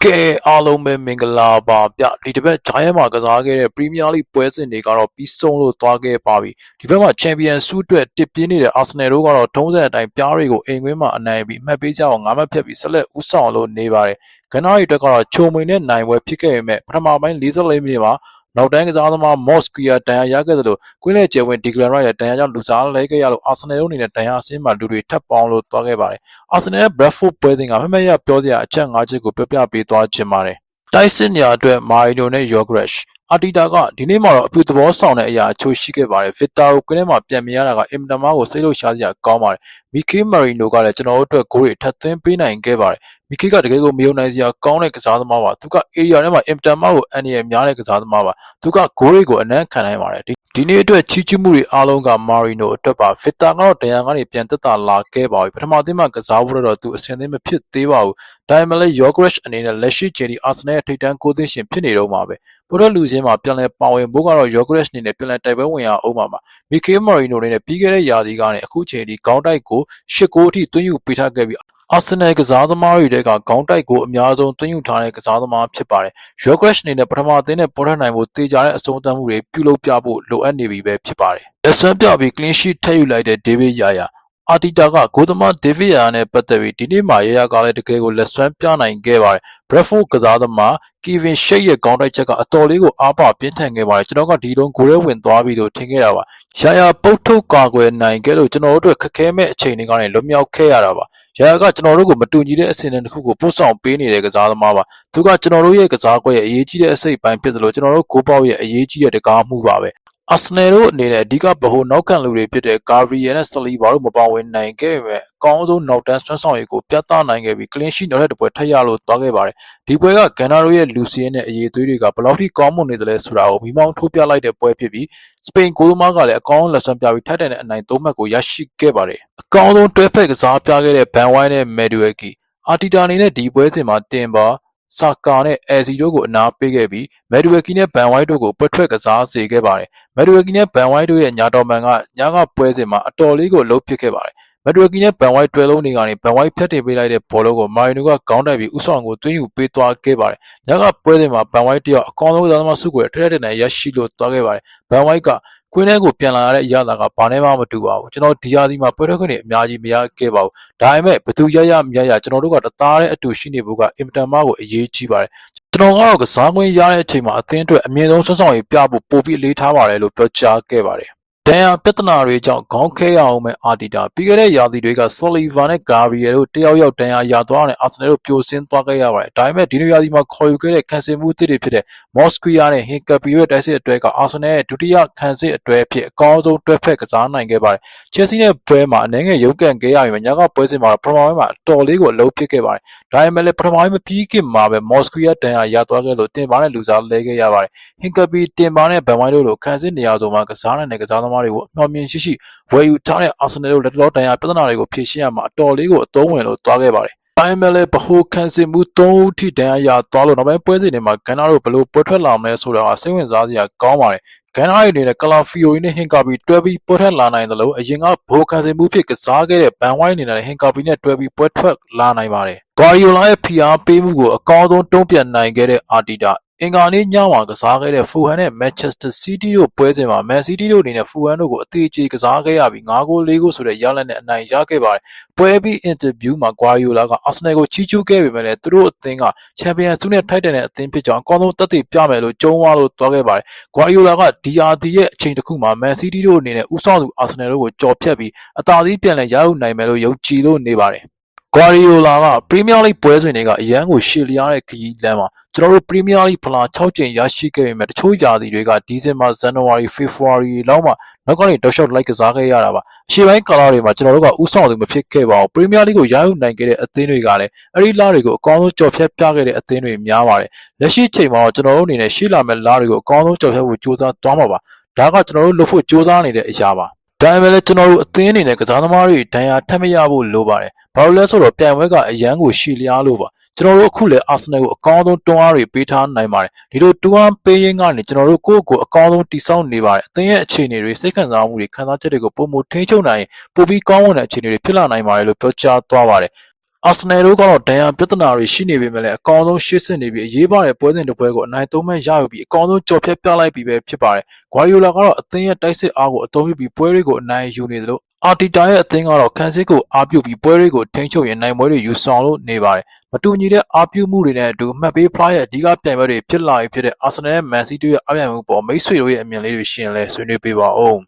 ကဲအားလုံးပဲမင်္ဂလာပါဗျဒီတစ်ပတ်ဂျိုင်းမှာကစားခဲ့တဲ့ပရီးမီးယားလိပွဲစဉ်တွေကတော့ပြီးဆုံးလို့သွားခဲ့ပါပြီဒီဘက်မှာချန်ပီယံဆုအတွက်တစ်ပြင်းနေတဲ့အာဆင်နယ်တို့ကတော့ထုံးစံအတိုင်းပြားတွေကိုအိမ်ကွင်းမှာအနိုင်ပြီးအမှတ်ပေးကြအောင်၅မှတ်ဖြတ်ပြီးဆက်လက်ဦးဆောင်လို့နေပါတယ်ကနရီတက်ကတော့ချုံမွေနဲ့နိုင်ပွဲဖြစ်ခဲ့ပေမဲ့ပထမပိုင်း44မိနစ်မှာနောက်တန်းကစားသမားမော့စကီယာတန်ရာရခဲ့သလိုကွင်းလေကျယ်ဝင်ဒီဂလန်ရိုက်ရဲ့တန်ရာကြောင့်လူစားလဲခဲ့ရလို့အာဆင်နယ်တို့အနေနဲ့တန်ရာအဆင်းမှာလူတွေထပ်ပေါင်းလို့သွားခဲ့ပါတယ်အာဆင်နယ်ရဲ့ဘရက်ဖို့ပွဲစဉ်ကမမရပြောစရာအချက်၅ချက်ကိုပြောပြပေးသွားခြင်းပါတယ်တိုက်စစ်နေရာအတွက်မာရီနိုနဲ့ယောဂရက်အာတီတာကဒီနေ့မှာတော့အပြုသဘောဆောင်တဲ့အရာအချို့ရှိခဲ့ပါတယ်ဗစ်တာကိုကွင်းထဲမှာပြန်မြင်ရတာကအင်မတန်မှကိုစိတ်လှုပ်ရှားစရာကောင်းပါတယ်မီကေမာရီနိုကလည်းကျွန်တော်တို့အတွက်ဂိုးတွေထပ်သွင်းပေးနိုင်ခဲ့ပါတယ်မီကေကတကယ်ကိုမယုံနိုင်စရာကောင်းတဲ့ကစားသမားပါသူကအေရီယာထဲမှာအင်မတန်မှကိုအန်ဒီရများတဲ့ကစားသမားပါသူကဂိုးတွေကိုအနမ်းခံနိုင်ပါတယ်ဒီနေ့အတွက်ချီးကျူးမှုတွေအားလုံးကမာရီနိုအတွက်ပါဗစ်တာကတော့တရားကနေပြန်တက်တာလာခဲ့ပါပြီပထမသင်းမှာကစားဖို့တော့သူအဆင်သင့်မဖြစ်သေးပါဘူးဒါပေမဲ့လည်းယောဂရက်အနေနဲ့လက်ရှိချိန်ဒီအာဆင်နယ်ရဲ့ထိပ်တန်းကိုသင်းရှင်ဖြစ်နေတော့မှာပဲပိုရက်လူချင်းမှာပြန်လဲပါဝင်ဖို့ကတော့ယောဂရက်အနေနဲ့ပြန်လဲတိုက်ပွဲဝင်ရအောင်ပါမီကေမာရီနိုနဲ့ပြီးခဲ့တဲ့ရာသီကနေအခုချိန်ဒီခေါင်းတိုက်ကို၈ဂိုးအထိသွင်းယူပေးထားခဲ့ပြီးအာဆင်နယ်ကစားသမားတွေကခေါင်းတိုက်ကိုအများဆုံးသွင်းယူထားတဲ့ကစားသမားဖြစ်ပါတယ်။ယောဂရက်အနေနဲ့ပထမသင်းနဲ့ပေါ်ထွက်နိုင်ဖို့တေချာတဲ့အဆုံးသတ်မှုတွေပြုလုပ်ပြဖို့လိုအပ်နေပြီပဲဖြစ်ပါတယ်။လက်စွမ်းပြပြီး clean sheet ထပ်ယူလိုက်တဲ့ဒေးဗစ်ယာယာအာတီတာကဂိုးသမားဒေးဗစ်ယာယာနဲ့ပတ်သက်ပြီးဒီနေ့မှာရရကလည်းတကယ်ကိုလက်စွမ်းပြနိုင်ခဲ့ပါတယ်။ဘရက်ဖို့ကစားသမားကီဗင်ရှိတ်ရဲ့ခေါင်းတိုက်ချက်ကအတော်လေးကိုအားပါပြင်းထန်ခဲ့ပါတယ်ကျွန်တော်ကဒီလုံးဂိုးရဲဝင်သွားပြီလို့ထင်ခဲ့တာပါ။ယာယာပုတ်ထုတ်ကာကွယ်နိုင်ခဲ့လို့ကျွန်တော်တို့အတွက်ခက်ခဲမဲ့အချိန်တွေကနေလွတ်မြောက်ခဲ့ရတာပါ။ရာကကျွန်တော်တို့ကိုမတူညီတဲ့အဆင့်တစ်ခုကိုပို့ဆောင်ပေးနေတဲ့ကစားသမားပါသူကကျွန်တော်တို့ရဲ့ကစားကွက်ရဲ့အရေးကြီးတဲ့အစိတ်ပိုင်းဖြစ်သလိုကျွန်တော်တို့ကိုပေါက်ရဲ့အရေးကြီးတဲ့တကားမှုပါပဲအာဆင်နယ်တို့အနေနဲ့အဓိကဗဟိုနောက်ခံလူတွေဖြစ်တဲ့ဂါဗရီယယ်နဲ့ဆလီဘာတို့မပါဝင်နိုင်ခဲ့ပေမဲ့အကောင်းဆုံးနောက်တန်းဆွမ်းဆောင်ရည်ကိုပြသနိုင်ခဲ့ပြီးကလင်းရှိနောက်တဲ့တပွဲထပ်ရလို့သွားခဲ့ပါတယ်ဒီပွဲကဂန်နာတို့ရဲ့လူစီယန်နဲ့အရေးသွေးတွေကဘယ်လောက်ထိကောင်းမွန်နေသလဲဆိုတာကိုမိမောင်းထိုးပြလိုက်တဲ့ပွဲဖြစ်ပြီးစပိန်ဂိုးသမားကလည်းအကောင်းလက်ဆွမ်းပြပြီးထိုက်တန်တဲ့အနိုင်၃မှတ်ကိုရရှိခဲ့ပါတယ်အကောင်းဆုံးတွဲဖက်ကစားပြခဲ့တဲ့ဘန်ဝိုင်းနဲ့မယ်ဒူဝက်ကီအာတီတာအနေနဲ့ဒီပွဲစဉ်မှာတင်ပါဆာကာနဲ့အဲစီတို့ကိုအနားပေးခဲ့ပြီးမယ်ဒူဝက်ကီနဲ့ဘန်ဝိုင်းတို့ကိုပွက်ထွက်ကစားစေခဲ့ပါတယ်မယ်ဒူဝက်ကီနဲ့ဘန်ဝိုင်းတို့ရဲ့ညာတော်မန်ကညကပွဲစဉ်မှာအတော်လေးကိုလှုပ်ဖြစ်ခဲ့ပါတယ်မယ်ဒူဝက်ကီနဲ့ဘန်ဝိုင်းတွဲလုံးတွေကနေဘန်ဝိုင်းဖြတ်တင်ပေးလိုက်တဲ့ဘောလုံးကိုမာရီနိုကခေါင်းတိုက်ပြီးဥဆောင်ကိုသွင်းယူပေးသွားခဲ့ပါတယ်ညကပွဲစဉ်မှာဘန်ဝိုင်းတယောက်အကောင်းဆုံးကစားသမားစုကိုထက်တဲ့နိုင်ရရှိလို့သွားခဲ့ပါတယ်ဘန်ဝိုင်းကကွင်းထဲကိုပြန်လာရတဲ့အရာကဘာနဲ့မှမတူပါဘူးကျွန်တော်ဒီယာဒီမှာပွဲထွက်ခွင့်တွေအများကြီးမရခဲ့ပါဘူးဒါပေမဲ့ဘသူရမရကျွန်တော်တို့ကတသားတဲ့အတူရှိနေဖို့ကအင်မတန်မှကိုအရေးကြီးပါတယ်ကျွန်တော်ကတော့ကစားကွင်းရတဲ့အချိန်မှာအသင်းအတွက်အမြင့်ဆုံးဆွမ်းဆောင်ရည်ပြဖို့ပို့ပြီးအလေးထားပါတယ်လို့ပြောကြားခဲ့ပါတယ်ဒန်ယာပြဿနာတွေကြောင့်ခေါင်းခဲရအောင်မဲ့အာတီတာပြီးခဲ့တဲ့ရာသီတွေကဆလီဗာနဲ့ဂါဗရီယယ်တို့တယောက်ယောက်ဒန်ယာရသွားတဲ့အာဆင်နယ်တို့ပြိုဆင်းသွားခဲ့ရပါတယ်ဒါပေမဲ့ဒီနေ့ရာသီမှာခေါ်ယူခဲ့တဲ့ခံစစ်မှုသစ်တွေဖြစ်တဲ့မော့စကွီယာနဲ့ဟင်ကပီရဲ့တိုက်စစ်အတွဲကအာဆင်နယ်ရဲ့ဒုတိယခံစစ်အတွဲဖြစ်အကောင်းဆုံးတွဲဖက်ကစားနိုင်ခဲ့ပါတယ်ချက်စီနဲ့ပွဲမှာအနေငယ်ရုန်းကန်ခဲ့ရပြီညကပွဲစဉ်မှာပထမပိုင်းမှာအတော်လေးကိုအလုံးဖြစ်ခဲ့ပါတယ်ဒါပေမဲ့လည်းပထမပိုင်းမပြီးခင်မှာပဲမော့စကွီယာဒန်ယာရသွားခဲ့လို့တင်ပါနဲ့လူစားလဲခဲ့ရပါတယ်ဟင်ကပီတင်ပါနဲ့ဘန်ဝိုင်းတို့လိုခံစစ်နေရာစုံမှာကစားနိုင်တဲ့ကစားသမားတွေကိုအမျှော်မြင်ရှိဝယ်ယူထားတဲ့အာဆင်နယ်တို့လက်တော်တန်ရာပြဿနာတွေကိုဖြေရှင်းရမှာအတော်လေးကိုအသုံးဝင်လို့သွားခဲ့ပါတယ်။ဒါပေမဲ့လည်းဗဟိုခံစစ်မှု၃ဦးထိတန်ရာရသွားလို့နောက်ပိုင်းပွဲစဉ်တွေမှာဂန်နာတို့ဘလို့ပွဲထွက်လာမလဲဆိုတာကစိတ်ဝင်စားစရာကောင်းပါတယ်။ဂန်နာရဲ့အနေနဲ့ကလာဖီယိုရီနဲ့ဟင်ကာပီတွဲပြီးပွဲထွက်လာနိုင်တယ်လို့အရင်ကဗဟိုခံစစ်မှုဖြစ်ကစားခဲ့တဲ့ဘန်ဝိုင်းအနေနဲ့ဟင်ကာပီနဲ့တွဲပြီးပွဲထွက်လာနိုင်ပါတယ်။ဂွာရီယိုလာရဲ့ဖိအားပေးမှုကိုအကောင်းဆုံးတုံ့ပြန်နိုင်ခဲ့တဲ့အာတီတာအင်္ဂါနေ့ညမှာကစားခဲ့တဲ့ဖူဟန်နဲ့မန်ချက်စတာစီးတီးတို့ပွဲစဉ်မှာမန်စီးတီးတို့အနေနဲ့ဖူဟန်တို့ကိုအသေးအကျေကစားခဲ့ရပြီး9ဂိုး4ဂိုးဆိုတဲ့ရလဒ်နဲ့အနိုင်ရခဲ့ပါတယ်။ပွဲပြီးအင်တာဗျူးမှာဂွာရီယိုလာကအာဆင်နယ်ကိုချီးကျူးခဲ့ပေမဲ့လည်းသူတို့အသင်းကချန်ပီယံဆုနဲ့ထိုက်တန်တဲ့အသင်းဖြစ်ကြောင်းအကောင်းဆုံးသက်သေပြမယ်လို့ကြုံးဝါလို့သွားခဲ့ပါတယ်။ဂွာရီယိုလာကဒီယာဒီရဲ့အချိန်တစ်ခုမှာမန်စီးတီးတို့အနေနဲ့ဥဆောင်သူအာဆင်နယ်တို့ကိုကြော်ဖြတ်ပြီးအသာစီးပြန်လည်ရယူနိုင်မယ်လို့ယုံကြည်လို့နေပါတယ်။ဂွာရီယိုလာကပရီးမီးယားလိပွဲစဉ်တွေကအရန်ကိုရှေ့လျားတဲ့ခရီးလမ်းမှာကျွန်တော်တို့ပရီးမီးယားလိဖလား6ကြိမ်ရရှိခဲ့ပေမဲ့တချို့ရာသီတွေကဒီဇင်ဘာဇန်နဝါရီဖေဖော်ဝါရီလောက်မှာနောက်ကနေတောက်လျှောက်လိုက်ကစားခဲ့ရတာပါအရှေ့ပိုင်းကာလတွေမှာကျွန်တော်တို့ကဥဆောင်သူမဖြစ်ခဲ့ပါဘူးပရီးမီးယားလိကိုရယူနိုင်ခဲ့တဲ့အသင်းတွေကလည်းအဲ့ဒီလတွေကိုအကောင်းဆုံးကြော်ဖြတ်ပြခဲ့တဲ့အသင်းတွေများပါတယ်လက်ရှိချိန်မှာတော့ကျွန်တော်တို့အနေနဲ့ရှေ့လာမဲ့လတွေကိုအကောင်းဆုံးကြော်ဖြတ်ဖို့ကြိုးစားသွားမှာပါဒါကကျွန်တော်တို့လုပ်ဖို့ကြိုးစားနေတဲ့အရာပါဒါပေမဲ့လည်းကျွန်တော်တို့အသင်းအနေနဲ့ကစားသမားတွေဒဏ်ရာထပ်မရဖို့လိုပါတယ်ဘာလို့လဲဆိုတော့ပြိုင်ပွဲကအရန်ကိုရှည်လျားလို့ပါကျွန်တော်တို့အခုလည်းအာဆင်နယ်ကိုအကောင်းဆုံးတွန်းအားတွေပေးထားနိုင်ပါတယ်ဒီလိုတွန်းအားပေးရင်းကနေကျွန်တော်တို့ကိုယ့်ကိုအကောင်းဆုံးတည်ဆောက်နေပါတယ်အသင်းရဲ့အခြေအနေတွေစိတ်ခံစားမှုတွေခံစားချက်တွေကိုပုံမထိန်းချုပ်နိုင်ပိုပြီးကောင်းမွန်တဲ့အခြေအနေတွေဖြစ်လာနိုင်ပါတယ်လို့ပြောကြားသွားပါတယ် အာဆနယ်တို့ကတော့ဒဏ်ရာပြဿနာတွေရှိနေပေမဲ့လည်းအကောင်းဆုံးရှေ့ဆင့်နေပြီးအရေးပါတဲ့ပွဲစဉ်တစ်ပွဲကိုအနိုင်သုံးမှရယူပြီးအကောင်းဆုံးကြော်ဖြတ်ပြလိုက်ပြီးပဲဖြစ်ပါတယ်။ဂွာဒီယိုလာကတော့အသင်းရဲ့တိုက်စစ်အားကိုအသုံးပြုပြီးပွဲတွေကိုအနိုင်ယူနေသလိုအာတီတာရဲ့အသင်းကတော့ခန်းစစ်ကိုအားပြုပြီးပွဲတွေကိုထိန်းချုပ်ရင်နိုင်ပွဲတွေယူဆောင်လို့နေပါတယ်။မတူညီတဲ့အားပြုမှုတွေနဲ့အတူမှတ်ပေးဖလားရဲ့အဓိကပြိုင်ပွဲတွေဖြစ်လာပြီးဖြစ်တဲ့အာဆနယ်နဲ့မန်စီးတီးရဲ့အပြိုင်မှုပေါ်မိတ်ဆွေတို့ရဲ့အမြင်လေးတွေရှင်းလဲဆွေးနွေးပေးပါဦး။